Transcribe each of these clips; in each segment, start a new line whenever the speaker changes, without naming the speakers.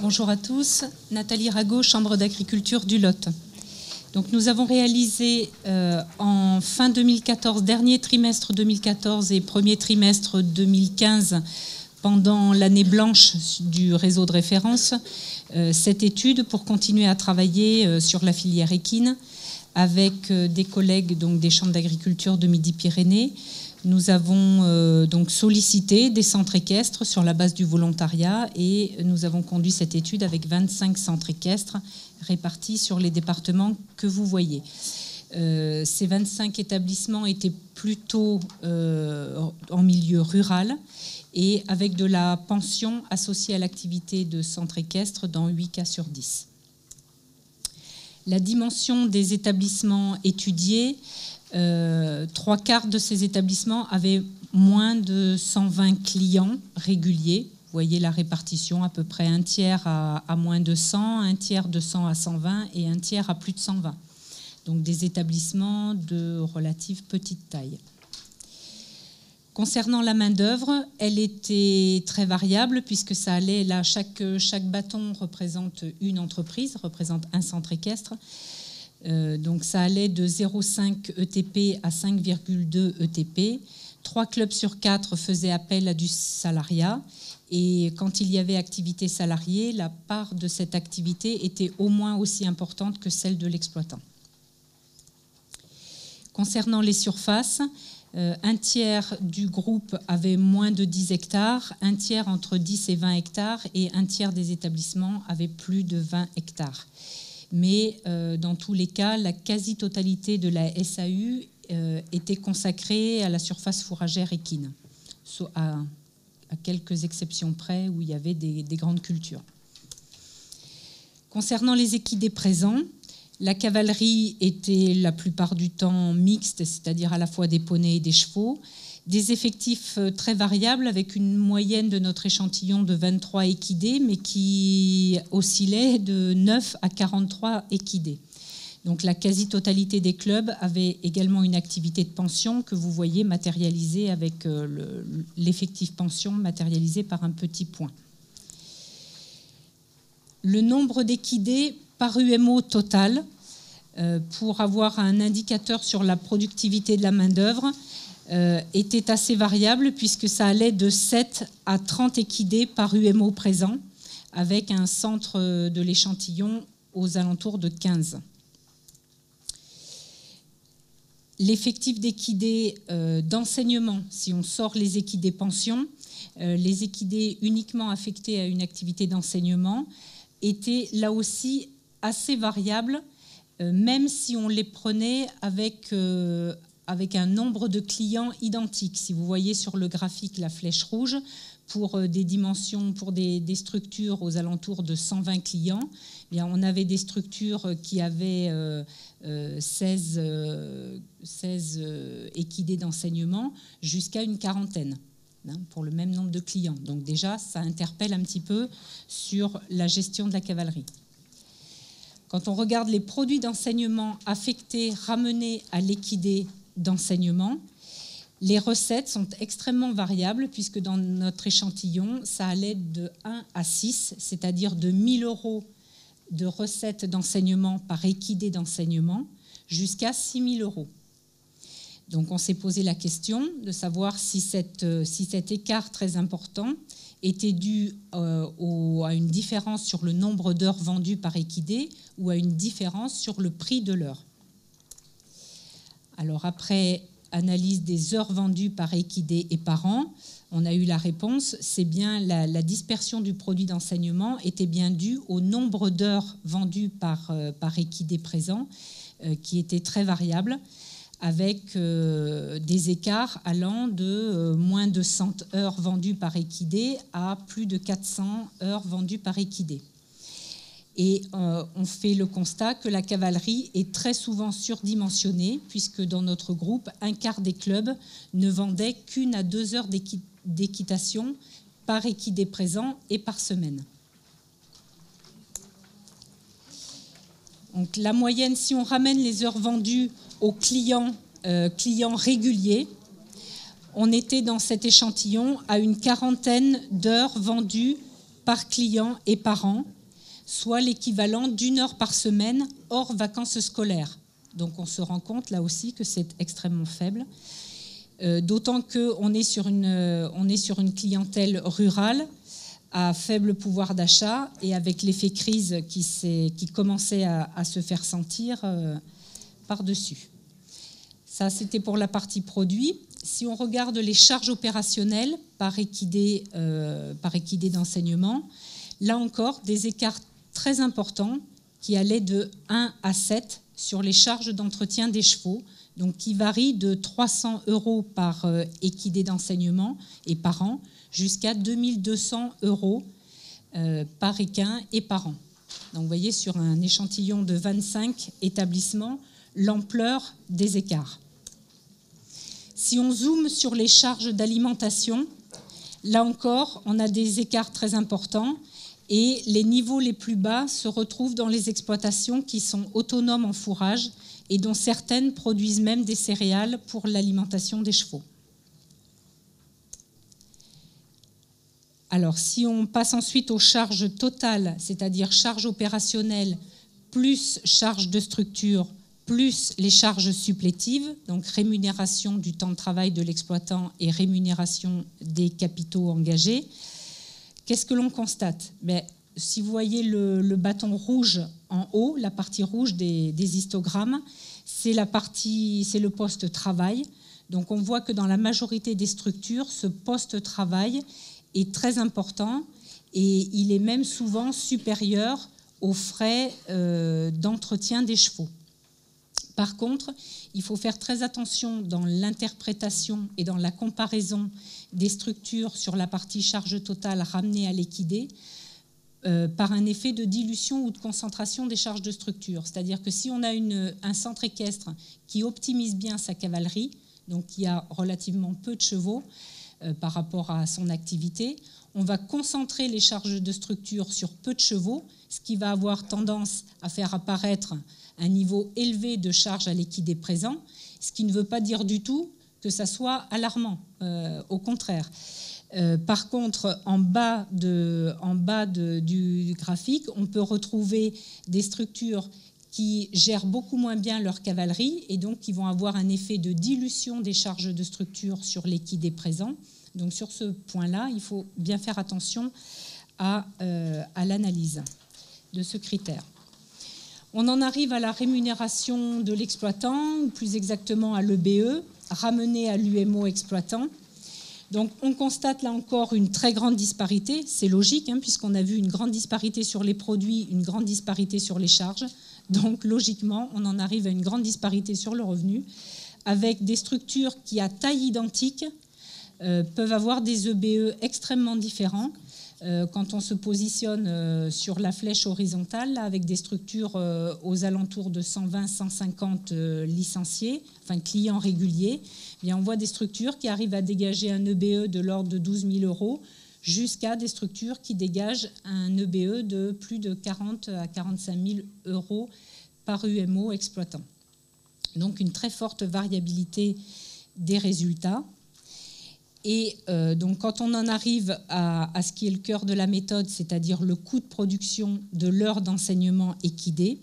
Bonjour à tous, Nathalie Rago, Chambre d'agriculture du Lot. Donc nous avons réalisé en fin 2014, dernier trimestre 2014 et premier trimestre 2015, pendant l'année blanche du réseau de référence, cette étude pour continuer à travailler sur la filière équine avec des collègues donc, des chambres d'agriculture de Midi-Pyrénées. Nous avons donc sollicité des centres équestres sur la base du volontariat et nous avons conduit cette étude avec 25 centres équestres répartis sur les départements que vous voyez. Ces 25 établissements étaient plutôt en milieu rural et avec de la pension associée à l'activité de centre équestre dans 8 cas sur 10. La dimension des établissements étudiés, 3/4 de ces établissements avaient moins de 120 clients réguliers. Vous voyez la répartition, à peu près un tiers à moins de 100, un tiers de 100 à 120 et un tiers à plus de 120. Donc des établissements de relative petite taille. Concernant la main-d'œuvre, elle était très variable puisque ça allait là, chaque bâton représente une entreprise, représente un centre équestre. Donc ça allait de 0,5 ETP à 5,2 ETP. 3 clubs sur 4 faisaient appel à du salariat. Et quand il y avait activité salariée, la part de cette activité était au moins aussi importante que celle de l'exploitant. Concernant les surfaces, un tiers du groupe avait moins de 10 hectares, un tiers entre 10 et 20 hectares et un tiers des établissements avait plus de 20 hectares. Mais dans tous les cas, la quasi-totalité de la SAU était consacrée à la surface fourragère équine, à quelques exceptions près où il y avait des grandes cultures. Concernant les équidés présents, la cavalerie était la plupart du temps mixte, c'est-à-dire à la fois des poneys et des chevaux, des effectifs très variables avec une moyenne de notre échantillon de 23 équidés, mais qui oscillait de 9 à 43 équidés. Donc la quasi-totalité des clubs avait également une activité de pension que vous voyez matérialisée avec l'effectif pension matérialisé par un petit point. Le nombre d'équidés par UMO total, pour avoir un indicateur sur la productivité de la main-d'œuvre, était assez variable puisque ça allait de 7 à 30 équidés par UMO présent, avec un centre de l'échantillon aux alentours de 15. L'effectif d'équidés d'enseignement, si on sort les équidés pension, les équidés uniquement affectés à une activité d'enseignement, étaient là aussi assez variables, même si on les prenait avec un nombre de clients identiques. Si vous voyez sur le graphique la flèche rouge, pour des dimensions, pour des structures aux alentours de 120 clients, eh bien, on avait des structures qui avaient 16 équidés d'enseignement jusqu'à une quarantaine pour le même nombre de clients. Donc déjà, ça interpelle un petit peu sur la gestion de la cavalerie. Quand on regarde les produits d'enseignement affectés, ramenés à l'équidé d'enseignement, les recettes sont extrêmement variables puisque dans notre échantillon, ça allait de 1 à 6, c'est-à-dire de 1 000 € de recettes d'enseignement par équidé d'enseignement jusqu'à 6 000 €. Donc on s'est posé la question de savoir si cet écart très important était dû à une différence sur le nombre d'heures vendues par équidé ou à une différence sur le prix de l'heure. Alors après analyse des heures vendues par équidé et par an, on a eu la réponse, c'est bien la dispersion du produit d'enseignement était bien due au nombre d'heures vendues par équidé présent, qui était très variable, avec des écarts allant de moins de 100 heures vendues par équidé à plus de 400 heures vendues par équidé. Et on fait le constat que la cavalerie est très souvent surdimensionnée, puisque dans notre groupe, un quart des clubs ne vendaient qu'1 à 2 heures d'équitation par équidé présent et par semaine. Donc la moyenne, si on ramène les heures vendues aux clients réguliers, on était dans cet échantillon à une quarantaine d'heures vendues par client et par an, soit l'équivalent d'1 heure par semaine hors vacances scolaires. Donc on se rend compte là aussi que c'est extrêmement faible. D'autant qu'on est sur une clientèle rurale à faible pouvoir d'achat et avec l'effet crise qui commençait à se faire sentir par-dessus. Ça, c'était pour la partie produit. Si on regarde les charges opérationnelles par équidé d'enseignement, là encore, des écarts très importants qui allaient de 1 à 7 sur les charges d'entretien des chevaux, donc qui varient de 300 € par équidé d'enseignement et par an jusqu'à 2200 € par équin et par an. Donc vous voyez sur un échantillon de 25 établissements l'ampleur des écarts. Si on zoome sur les charges d'alimentation, là encore, on a des écarts très importants et les niveaux les plus bas se retrouvent dans les exploitations qui sont autonomes en fourrage et dont certaines produisent même des céréales pour l'alimentation des chevaux. Alors, si on passe ensuite aux charges totales, c'est-à-dire charges opérationnelles plus charges de structure, plus les charges supplétives, donc rémunération du temps de travail de l'exploitant et rémunération des capitaux engagés, qu'est-ce que l'on constate? Si vous voyez le bâton rouge en haut, la partie rouge des histogrammes, c'est le poste travail. Donc on voit que dans la majorité des structures, ce poste travail est très important et il est même souvent supérieur aux frais d'entretien des chevaux. Par contre, il faut faire très attention dans l'interprétation et dans la comparaison des structures sur la partie charge totale ramenée à l'équidé par un effet de dilution ou de concentration des charges de structure. C'est-à-dire que si on a un centre équestre qui optimise bien sa cavalerie, donc qui a relativement peu de chevaux par rapport à son activité, on va concentrer les charges de structure sur peu de chevaux, ce qui va avoir tendance à faire apparaître un niveau élevé de charges à l'équidé présent, ce qui ne veut pas dire du tout que ça soit alarmant, au contraire. Par contre, en bas du graphique, on peut retrouver des structures qui gèrent beaucoup moins bien leur cavalerie et donc qui vont avoir un effet de dilution des charges de structure sur l'équidé présent. Donc sur ce point-là, il faut bien faire attention à l'analyse de ce critère. On en arrive à la rémunération de l'exploitant, ou plus exactement à l'EBE, ramené à l'UMO exploitant. Donc on constate là encore une très grande disparité, c'est logique, puisqu'on a vu une grande disparité sur les produits, une grande disparité sur les charges. Donc logiquement, on en arrive à une grande disparité sur le revenu, avec des structures qui, à taille identique, peuvent avoir des EBE extrêmement différents. Quand on se positionne sur la flèche horizontale, là, avec des structures aux alentours de 120-150 licenciés, enfin clients réguliers, eh bien on voit des structures qui arrivent à dégager un EBE de l'ordre de 12 000 € jusqu'à des structures qui dégagent un EBE de plus de 40 à 45 000 € par UMO exploitant. Donc une très forte variabilité des résultats. Et donc quand on en arrive à ce qui est le cœur de la méthode, c'est-à-dire le coût de production de l'heure d'enseignement équidé,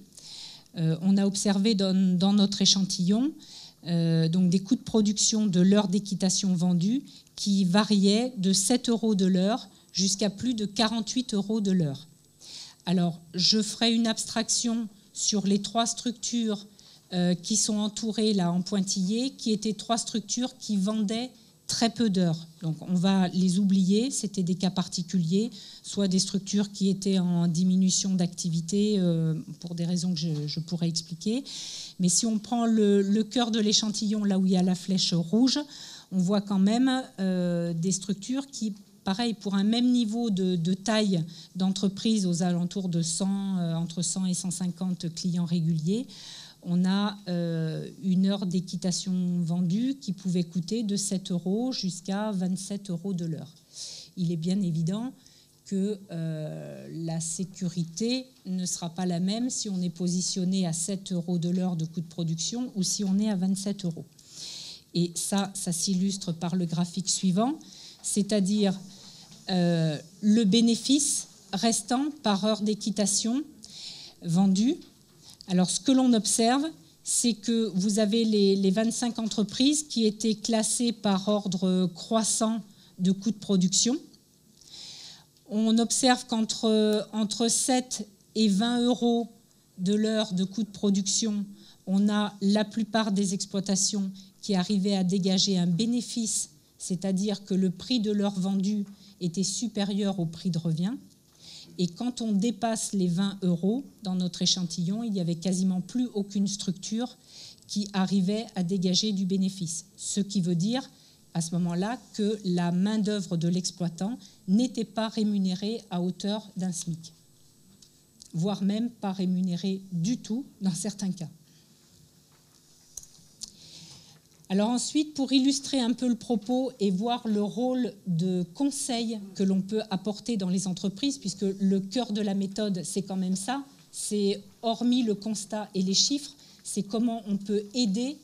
on a observé dans notre échantillon donc des coûts de production de l'heure d'équitation vendue qui variaient de 7 € de l'heure jusqu'à plus de 48 € de l'heure. Alors je ferai une abstraction sur les 3 structures qui sont entourées là en pointillé, qui étaient 3 structures qui vendaient très peu d'heures. Donc on va les oublier, c'était des cas particuliers, soit des structures qui étaient en diminution d'activité pour des raisons que je pourrais expliquer. Mais si on prend le cœur de l'échantillon, là où il y a la flèche rouge, on voit quand même des structures qui, pareil, pour un même niveau de taille d'entreprise aux alentours de 100, entre 100 et 150 clients réguliers, on a une heure d'équitation vendue qui pouvait coûter de 7 € jusqu'à 27 € de l'heure. Il est bien évident que la sécurité ne sera pas la même si on est positionné à 7 € de l'heure de coût de production ou si on est à 27 €. Et ça s'illustre par le graphique suivant, c'est-à-dire le bénéfice restant par heure d'équitation vendue. Alors, ce que l'on observe, c'est que vous avez les 25 entreprises qui étaient classées par ordre croissant de coûts de production. On observe entre 7 et 20 euros de l'heure de coût de production, on a la plupart des exploitations qui arrivaient à dégager un bénéfice, c'est-à-dire que le prix de l'heure vendue était supérieur au prix de revient. Et quand on dépasse les 20 euros dans notre échantillon, il n'y avait quasiment plus aucune structure qui arrivait à dégager du bénéfice. Ce qui veut dire à ce moment-là que la main-d'œuvre de l'exploitant n'était pas rémunérée à hauteur d'un SMIC, voire même pas rémunérée du tout dans certains cas. Alors ensuite, pour illustrer un peu le propos et voir le rôle de conseil que l'on peut apporter dans les entreprises, puisque le cœur de la méthode, c'est quand même ça, c'est hormis le constat et les chiffres, c'est comment on peut aider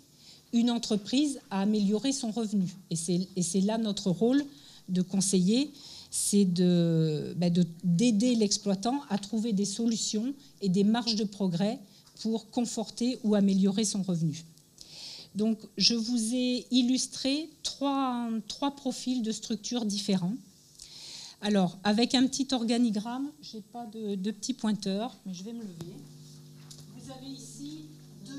une entreprise à améliorer son revenu. Et c'est là notre rôle de conseiller, c'est d'aider l'exploitant à trouver des solutions et des marges de progrès pour conforter ou améliorer son revenu. Donc, je vous ai illustré trois profils de structures différents. Alors, avec un petit organigramme, je n'ai pas de petit pointeur, mais je vais me lever. Vous avez ici deux...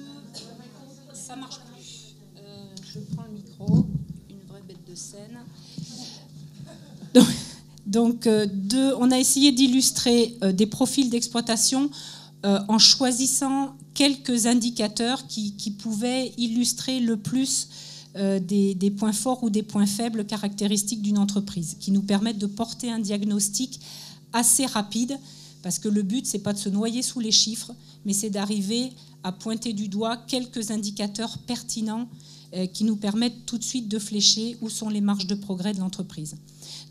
Ça marche plus. Je prends le micro, une vraie bête de scène. Donc on a essayé d'illustrer des profils d'exploitation en choisissant quelques indicateurs qui pouvaient illustrer le plus des points forts ou des points faibles caractéristiques d'une entreprise, qui nous permettent de porter un diagnostic assez rapide, parce que le but, ce n'est pas de se noyer sous les chiffres, mais c'est d'arriver à pointer du doigt quelques indicateurs pertinents qui nous permettent tout de suite de flécher où sont les marges de progrès de l'entreprise.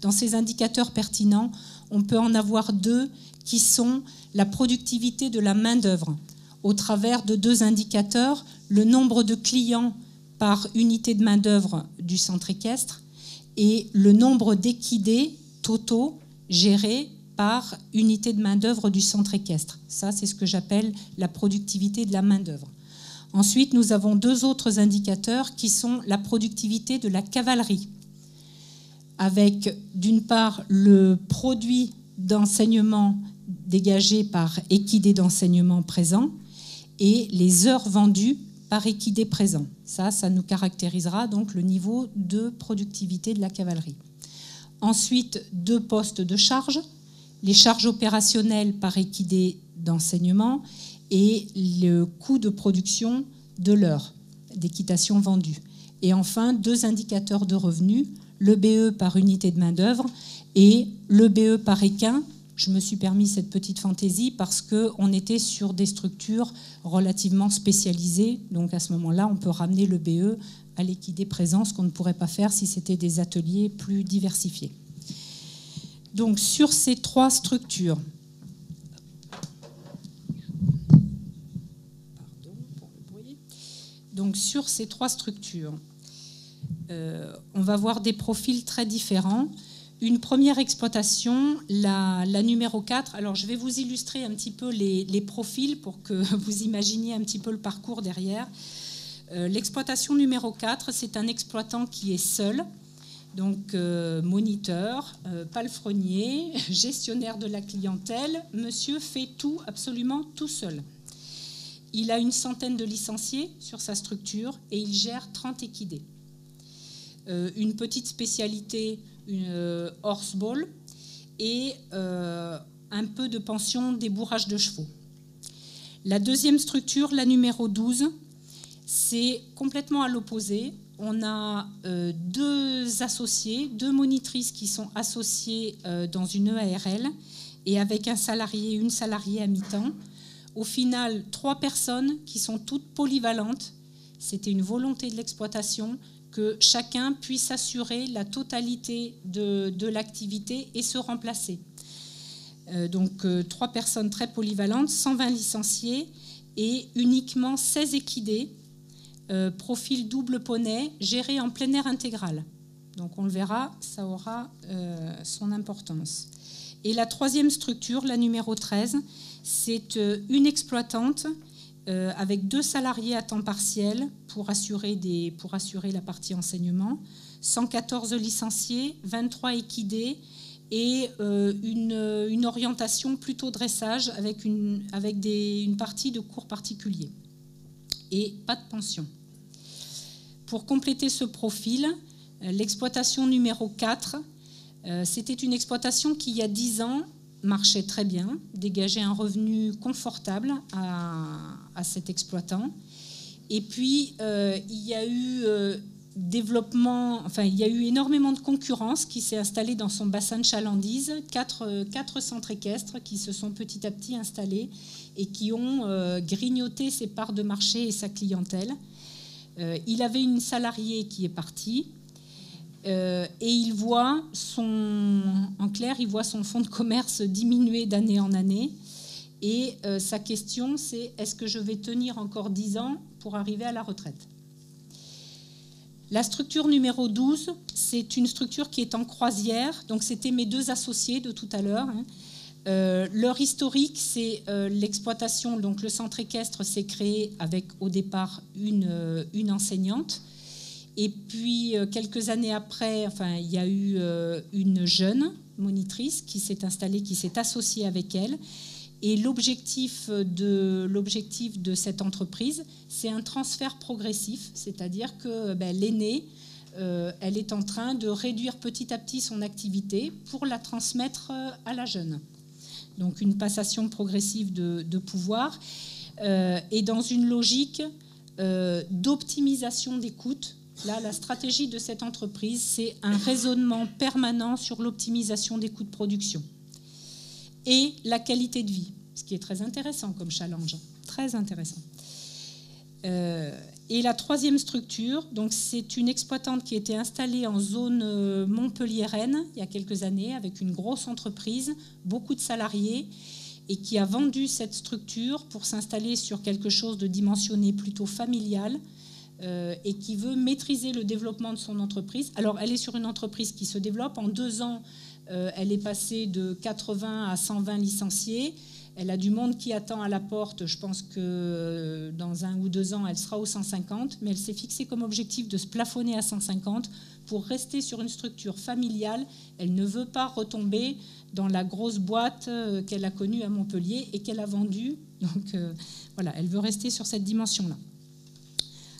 Dans ces indicateurs pertinents, on peut en avoir deux qui sont la productivité de la main-d'œuvre, au travers de deux indicateurs, le nombre de clients par unité de main-d'œuvre du centre équestre et le nombre d'équidés totaux gérés par unité de main-d'œuvre du centre équestre. Ça, c'est ce que j'appelle la productivité de la main-d'œuvre. Ensuite, nous avons deux autres indicateurs qui sont la productivité de la cavalerie, avec d'une part le produit d'enseignement dégagé par équidé d'enseignement présent et les heures vendues par équidé présent. Ça nous caractérisera donc le niveau de productivité de la cavalerie. Ensuite, deux postes de charge, les charges opérationnelles par équidé d'enseignement et le coût de production de l'heure d'équitation vendue. Et enfin, deux indicateurs de revenus, le BE par unité de main-d'œuvre et le BE par équin. Je me suis permis cette petite fantaisie parce qu'on était sur des structures relativement spécialisées. Donc à ce moment-là, on peut ramener le BE à l'équidé présent, ce qu'on ne pourrait pas faire si c'était des ateliers plus diversifiés. Donc sur ces trois structures, on va voir des profils très différents. Une première exploitation, la numéro 4. Alors, je vais vous illustrer un petit peu les profils pour que vous imaginiez un petit peu le parcours derrière. L'exploitation numéro 4, c'est un exploitant qui est seul, donc moniteur, palefrenier, gestionnaire de la clientèle. Monsieur fait tout, absolument tout seul. Il a une centaine de licenciés sur sa structure et il gère 30 équidés. Une petite spécialité, une horseball et un peu de pension débourrage de chevaux. La deuxième structure, la numéro 12, c'est complètement à l'opposé. On a deux associés, deux monitrices qui sont associées dans une EARL et avec un salarié, une salariée à mi-temps. Au final, 3 personnes qui sont toutes polyvalentes. C'était une volonté de l'exploitation que chacun puisse assurer la totalité de l'activité et se remplacer. Donc 3 personnes très polyvalentes, 120 licenciés et uniquement 16 équidés, profil double poney, géré en plein air intégral. Donc on le verra, ça aura son importance. Et la troisième structure, la numéro 13, c'est une exploitante avec 2 salariés à temps partiel pour assurer la partie enseignement, 114 licenciés, 23 équidés et une orientation plutôt dressage avec une partie de cours particuliers. Et pas de pension. Pour compléter ce profil, l'exploitation numéro 4, c'était une exploitation qui, il y a 10 ans, marchait très bien, dégageait un revenu confortable à cet exploitant. Et puis, il y a eu il y a eu énormément de concurrence qui s'est installée dans son bassin de chalandise, 4 centres équestres qui se sont petit à petit installés et qui ont grignoté ses parts de marché et sa clientèle. Il avait une salariée qui est partie et il voit en clair, il voit son fonds de commerce diminuer d'année en année. Et sa question, c'est: est-ce que je vais tenir encore 10 ans pour arriver à la retraite? La structure numéro 12, c'est une structure qui est en croisière. Donc, c'était mes 2 associés de tout à l'heure. Leur historique, c'est l'exploitation. Donc, le centre équestre s'est créé avec, au départ, une enseignante. Et puis, quelques années après, il y a eu une jeune monitrice qui s'est installée, qui s'est associée avec elle. Et l'objectif de cette entreprise, c'est un transfert progressif, c'est-à-dire que l'aînée, elle est en train de réduire petit à petit son activité pour la transmettre à la jeune. Donc une passation progressive de pouvoir et dans une logique d'optimisation des coûts. Là, la stratégie de cette entreprise, c'est un raisonnement permanent sur l'optimisation des coûts de production et la qualité de vie, ce qui est très intéressant comme challenge, très intéressant. Et la troisième structure, donc c'est une exploitante qui était installée en zone Montpellier-Rennes il y a quelques années avec une grosse entreprise, beaucoup de salariés, et qui a vendu cette structure pour s'installer sur quelque chose de dimensionné plutôt familial et qui veut maîtriser le développement de son entreprise. Alors elle est sur une entreprise qui se développe. En 2 ans, elle est passée de 80 à 120 licenciés. Elle a du monde qui attend à la porte. Je pense que dans 1 ou 2 ans, elle sera aux 150. Mais elle s'est fixée comme objectif de se plafonner à 150 pour rester sur une structure familiale. Elle ne veut pas retomber dans la grosse boîte qu'elle a connue à Montpellier et qu'elle a vendue. Donc voilà, elle veut rester sur cette dimension-là.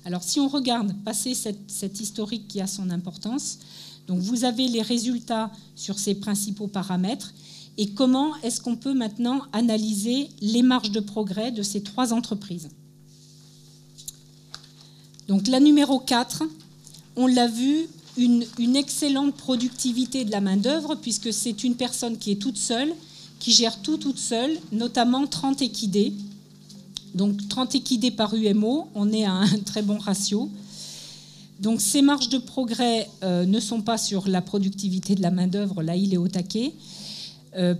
Alors si on regarde passer cette historique qui a son importance, donc vous avez les résultats sur ces principaux paramètres et comment est-ce qu'on peut maintenant analyser les marges de progrès de ces 3 entreprises. Donc la numéro 4, on l'a vu, une excellente productivité de la main-d'œuvre puisque c'est une personne qui est toute seule, qui gère tout toute seule, notamment 30 équidés. Donc 30 équidés par UMO, on est à un très bon ratio. Donc ces marges de progrès ne sont pas sur la productivité de la main-d'œuvre, là il est au taquet.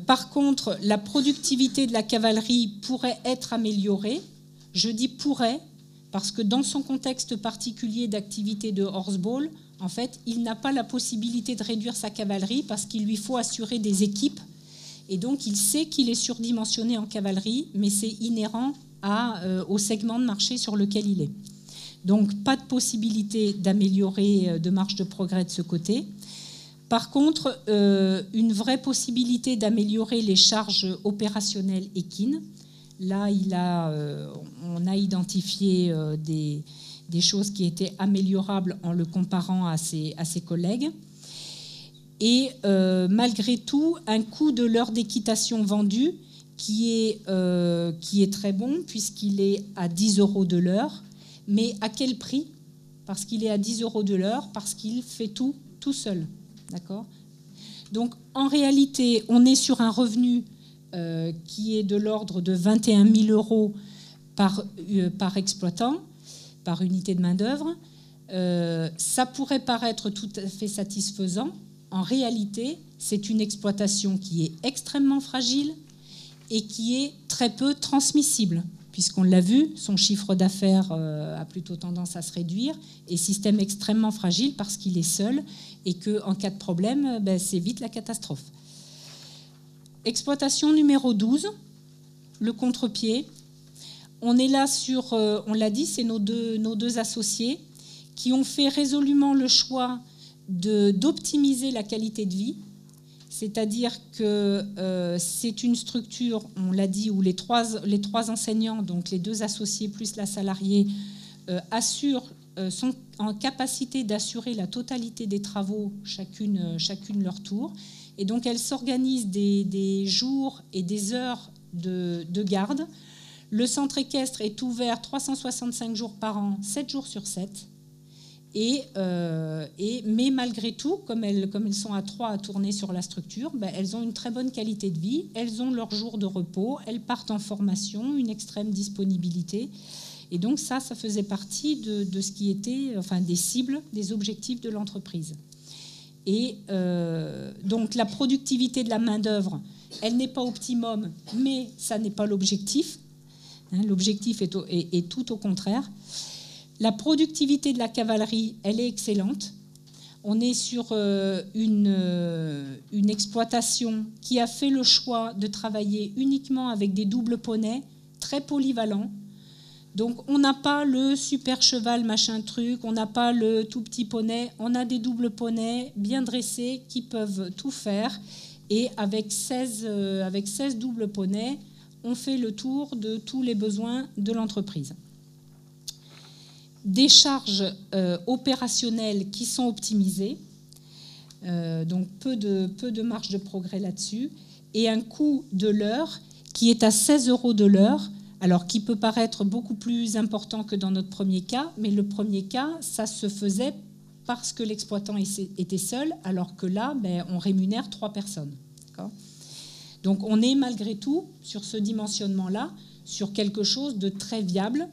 Par contre, la productivité de la cavalerie pourrait être améliorée. Je dis pourrait, parce que dans son contexte particulier d'activité de horseball, en fait, il n'a pas la possibilité de réduire sa cavalerie parce qu'il lui faut assurer des équipes. Et donc il sait qu'il est surdimensionné en cavalerie, mais c'est inhérent au segment de marché sur lequel il est. Donc, pas de possibilité d'améliorer de marge de progrès de ce côté. Par contre, une vraie possibilité d'améliorer les charges opérationnelles équines. Là, on a identifié des choses qui étaient améliorables en le comparant à ses collègues. Et malgré tout, un coût de l'heure d'équitation vendue qui est très bon puisqu'il est à 10 € de l'heure. Mais à quel prix? Parce qu'il est à 10 € de l'heure, parce qu'il fait tout seul. D'accord? Donc, en réalité, on est sur un revenu qui est de l'ordre de 21 000 € par exploitant, par unité de main-d'œuvre. Ça pourrait paraître tout à fait satisfaisant. En réalité, c'est une exploitation qui est extrêmement fragile et qui est très peu transmissible, puisqu'on l'a vu, son chiffre d'affaires a plutôt tendance à se réduire, et système extrêmement fragile parce qu'il est seul, et qu'en cas de problème, c'est vite la catastrophe. Exploitation numéro 12, le contre-pied. On est là sur, on l'a dit, c'est nos deux associés qui ont fait résolument le choix d'optimiser la qualité de vie. C'est-à-dire que c'est une structure, on l'a dit, où les trois enseignants, donc les 2 associés plus la salariée, sont en capacité d'assurer la totalité des travaux, chacune leur tour. Et donc elles s'organisent des jours et des heures de garde. Le centre équestre est ouvert 365 jours par an, 7 jours sur 7. Mais malgré tout, comme elles sont à 3 à tourner sur la structure, elles ont une très bonne qualité de vie, elles ont leurs jours de repos, elles partent en formation, une extrême disponibilité. Et donc ça faisait partie de ce qui était, enfin, des cibles, des objectifs de l'entreprise. Et donc la productivité de la main-d'œuvre, elle n'est pas optimum, mais ça n'est pas l'objectif. L'objectif est tout au contraire. La productivité de la cavalerie, elle est excellente. On est sur une exploitation qui a fait le choix de travailler uniquement avec des doubles poneys très polyvalents. Donc on n'a pas le super cheval machin truc, on n'a pas le tout petit poney, on a des doubles poneys bien dressés qui peuvent tout faire. Et avec 16 doubles poneys, on fait le tour de tous les besoins de l'entreprise. Des charges opérationnelles qui sont optimisées, donc peu de marge de progrès là-dessus, et un coût de l'heure qui est à 16 € de l'heure, alors qui peut paraître beaucoup plus important que dans notre premier cas, mais le premier cas, ça se faisait parce que l'exploitant était seul, alors que là, on rémunère 3 personnes. Donc on est malgré tout, sur ce dimensionnement-là, sur quelque chose de très viable.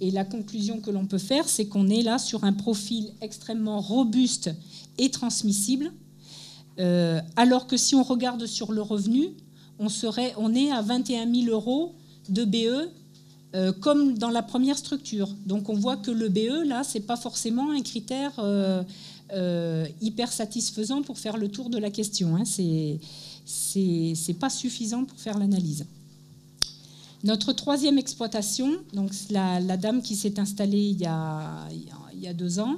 Et la conclusion que l'on peut faire, c'est qu'on est là sur un profil extrêmement robuste et transmissible, alors que si on regarde sur le revenu, on est à 21 000 € de BE, comme dans la première structure. Donc on voit que le BE, là, ce n'est pas forcément un critère hyper satisfaisant pour faire le tour de la question. C'est pas suffisant pour faire l'analyse. Notre 3e exploitation, donc la dame qui s'est installée il y a 2 ans,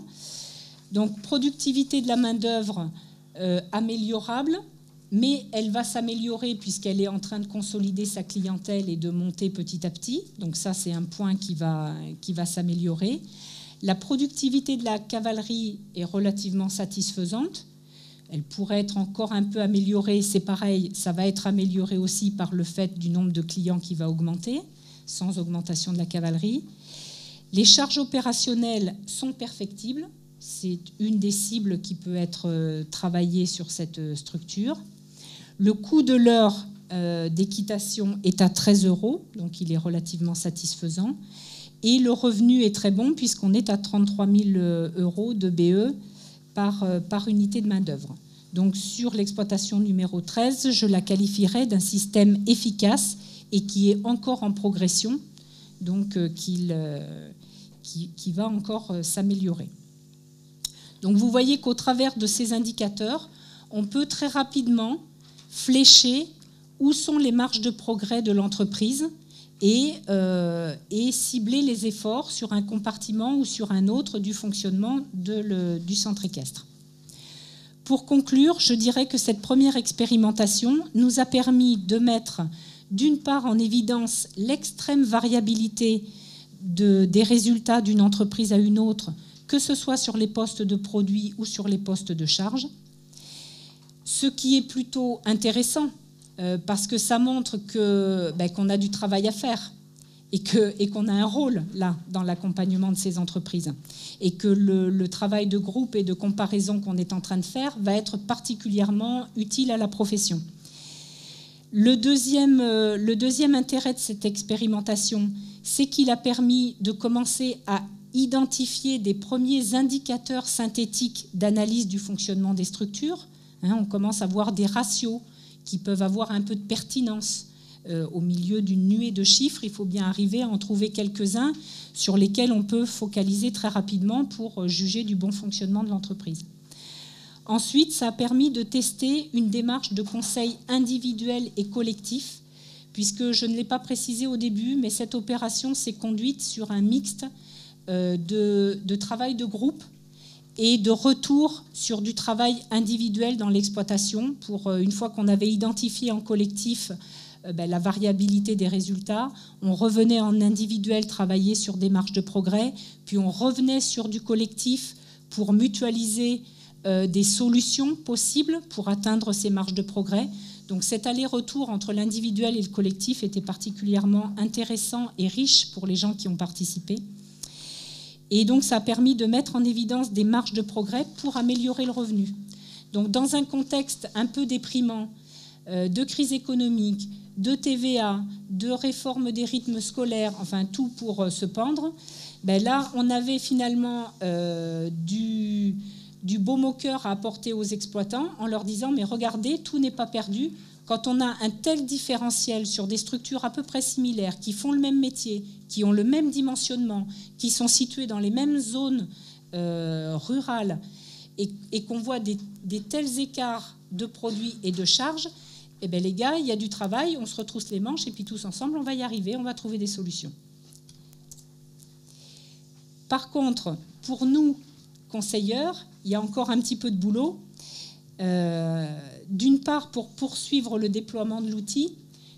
donc productivité de la main-d'œuvre améliorable, mais elle va s'améliorer puisqu'elle est en train de consolider sa clientèle et de monter petit à petit. Donc ça, c'est un point qui va s'améliorer. La productivité de la cavalerie est relativement satisfaisante. Elle pourrait être encore un peu améliorée, c'est pareil, ça va être amélioré aussi par le fait du nombre de clients qui va augmenter, sans augmentation de la cavalerie. Les charges opérationnelles sont perfectibles, c'est une des cibles qui peut être travaillée sur cette structure. Le coût de l'heure d'équitation est à 13 €, donc il est relativement satisfaisant. Et le revenu est très bon puisqu'on est à 33 000 € de BE par unité de main-d'œuvre. Donc sur l'exploitation numéro 13, je la qualifierais d'un système efficace et qui est encore en progression, donc qui va encore s'améliorer. Donc vous voyez qu'au travers de ces indicateurs, on peut très rapidement flécher où sont les marges de progrès de l'entreprise et cibler les efforts sur un compartiment ou sur un autre du fonctionnement du centre équestre. Pour conclure, je dirais que cette première expérimentation nous a permis de mettre d'une part en évidence l'extrême variabilité des résultats d'une entreprise à une autre, que ce soit sur les postes de produits ou sur les postes de charge, ce qui est plutôt intéressant parce que ça montre qu'on a du travail à faire et qu'on a un rôle là dans l'accompagnement de ces entreprises et que le travail de groupe et de comparaison qu'on est en train de faire va être particulièrement utile à la profession. Le deuxième intérêt de cette expérimentation, c'est qu'il a permis de commencer à identifier des premiers indicateurs synthétiques d'analyse du fonctionnement des structures. On commence à voir des ratios qui peuvent avoir un peu de pertinence. Au milieu d'une nuée de chiffres, il faut bien arriver à en trouver quelques-uns sur lesquels on peut focaliser très rapidement pour juger du bon fonctionnement de l'entreprise. Ensuite, ça a permis de tester une démarche de conseil individuel et collectif, puisque je ne l'ai pas précisé au début, mais cette opération s'est conduite sur un mixte de travail de groupe et de retour sur du travail individuel dans l'exploitation, pour une fois qu'on avait identifié en collectif la variabilité des résultats, on revenait en individuel travailler sur des marges de progrès, puis on revenait sur du collectif pour mutualiser des solutions possibles pour atteindre ces marges de progrès. Donc cet aller-retour entre l'individuel et le collectif était particulièrement intéressant et riche pour les gens qui ont participé. Et donc ça a permis de mettre en évidence des marges de progrès pour améliorer le revenu. Donc dans un contexte un peu déprimant, de crise économique, de TVA, de réforme des rythmes scolaires, enfin tout pour se pendre, là on avait finalement du baume au cœur à apporter aux exploitants en leur disant mais regardez, tout n'est pas perdu. Quand on a un tel différentiel sur des structures à peu près similaires, qui font le même métier, qui ont le même dimensionnement, qui sont situées dans les mêmes zones rurales, et qu'on voit des tels écarts de produits et de charges, eh bien les gars, il y a du travail, on se retrousse les manches, et puis tous ensemble, on va y arriver, on va trouver des solutions. Par contre, pour nous, conseilleurs, il y a encore un petit peu de boulot. D'une part pour poursuivre le déploiement de l'outil,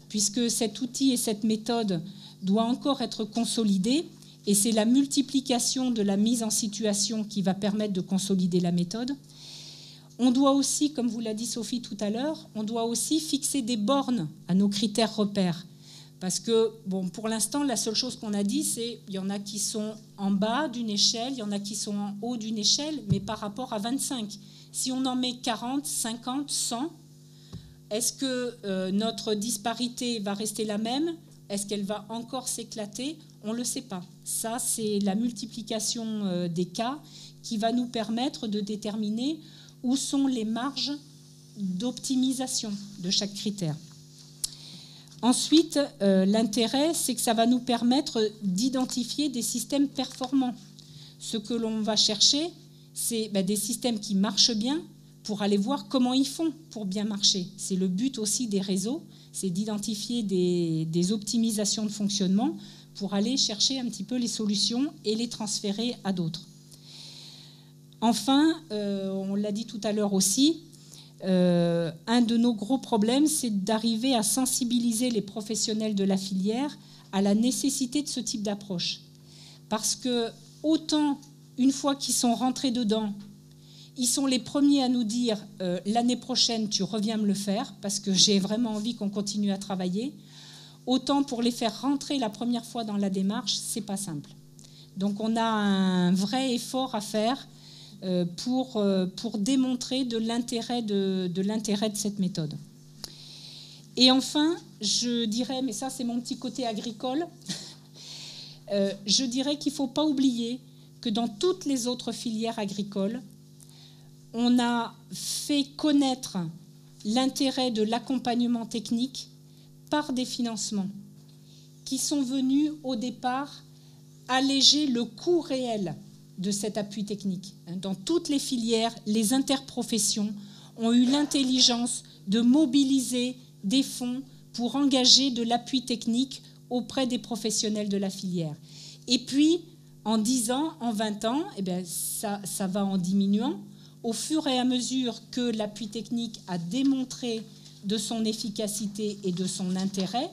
puisque cet outil et cette méthode doivent encore être consolidés, et c'est la multiplication de la mise en situation qui va permettre de consolider la méthode. On doit aussi, comme vous l'a dit Sophie tout à l'heure, on doit aussi fixer des bornes à nos critères repères. Parce que, bon, pour l'instant, la seule chose qu'on a dit, c'est qu'il y en a qui sont en bas d'une échelle, il y en a qui sont en haut d'une échelle, mais par rapport à 25. Si on en met 40, 50, 100, est-ce que notre disparité va rester la même? Est-ce qu'elle va encore s'éclater? On ne le sait pas. Ça, c'est la multiplication des cas qui va nous permettre de déterminer où sont les marges d'optimisation de chaque critère. Ensuite, l'intérêt, c'est que ça va nous permettre d'identifier des systèmes performants. Ce que l'on va chercher, c'est des systèmes qui marchent bien pour aller voir comment ils font pour bien marcher. C'est le but aussi des réseaux, c'est d'identifier des optimisations de fonctionnement pour aller chercher un petit peu les solutions et les transférer à d'autres. Enfin, on l'a dit tout à l'heure aussi, un de nos gros problèmes, c'est d'arriver à sensibiliser les professionnels de la filière à la nécessité de ce type d'approche. Parce que autant une fois qu'ils sont rentrés dedans, ils sont les premiers à nous dire l'année prochaine, tu reviens me le faire, parce que j'ai vraiment envie qu'on continue à travailler. Autant pour les faire rentrer la première fois dans la démarche, c'est pas simple. Donc on a un vrai effort à faire pour démontrer de l'intérêt de cette méthode. Et enfin, je dirais, mais ça c'est mon petit côté agricole, je dirais qu'il ne faut pas oublier que dans toutes les autres filières agricoles, on a fait connaître l'intérêt de l'accompagnement technique par des financements qui sont venus au départ alléger le coût réel de cet appui technique. Dans toutes les filières, les interprofessions ont eu l'intelligence de mobiliser des fonds pour engager de l'appui technique auprès des professionnels de la filière. Et puis, en 10 ans, en 20 ans, eh bien, ça va en diminuant. Au fur et à mesure que l'appui technique a démontré de son efficacité et de son intérêt,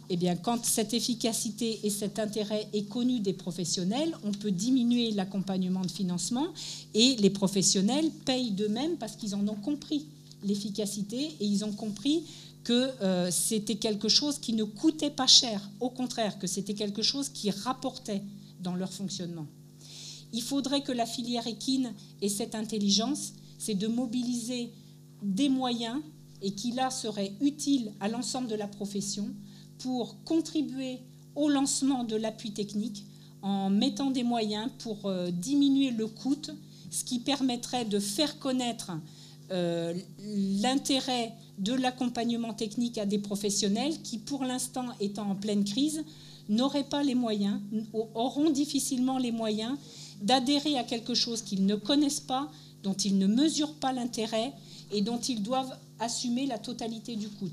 eh bien, quand cette efficacité et cet intérêt est connu des professionnels, on peut diminuer l'accompagnement de financement et les professionnels payent d'eux-mêmes parce qu'ils en ont compris l'efficacité et ils ont compris que c'était quelque chose qui ne coûtait pas cher, au contraire, que c'était quelque chose qui rapportait dans leur fonctionnement. Il faudrait que la filière équine ait cette intelligence, c'est de mobiliser des moyens et qui là seraient utiles à l'ensemble de la profession pour contribuer au lancement de l'appui technique en mettant des moyens pour diminuer le coût, ce qui permettrait de faire connaître l'intérêt de l'accompagnement technique à des professionnels qui, pour l'instant, étant en pleine crise, n'auraient pas les moyens, auront difficilement les moyens d'adhérer à quelque chose qu'ils ne connaissent pas, dont ils ne mesurent pas l'intérêt et dont ils doivent assumer la totalité du coût.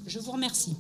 Je vous remercie.